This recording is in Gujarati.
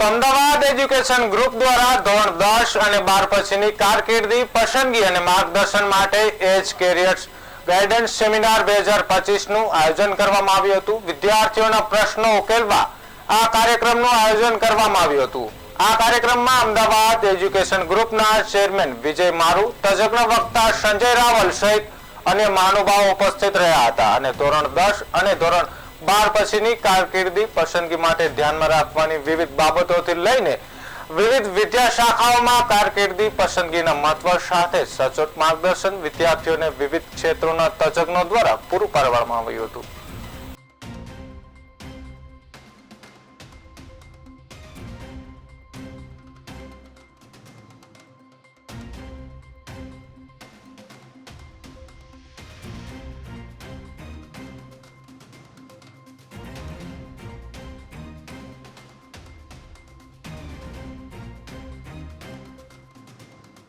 અમદાવાદ એજ્યુકેશન ગ્રુપ દ્વારા ધોરણ 10 અને 12 પછીની કારકિર્દી પસંદગી અને માર્ગદર્શન માટે એજ કેરિયર્સ ગાઈડન્સ સેમિનાર 2025 નું આયોજન કરવામાં આવ્યું હતું। વિદ્યાર્થીઓના પ્રશ્નો ઉકેલવા આ કાર્યક્રમનું આયોજન કરવામાં આવ્યું હતું। આ કાર્યક્રમમાં અમદાવાદ એજ્યુકેશન ગ્રુપના ચેરમેન વિજય મારુ, તજજ્ઞ વક્તા સંજય રાવલ સહિત અન્ય મહાનુભાવો ઉપસ્થિત રહ્યા હતા અને ધોરણ 10 અને ધોરણ 12 પછીની કારકિર્દી પસંદગી માટે ધ્યાનમાં રાખવાની વિવિધ બાબતોથી લઈને વિવિધ વિદ્યા શાખાઓમાં કારકિર્દી પસંદગીના મહત્વ સાથે સચોટ માર્ગદર્શન વિદ્યાર્થીઓને વિવિધ ક્ષેત્રોના તજજ્ઞો દ્વારા પૂરું પાડવામાં આવ્યું હતું।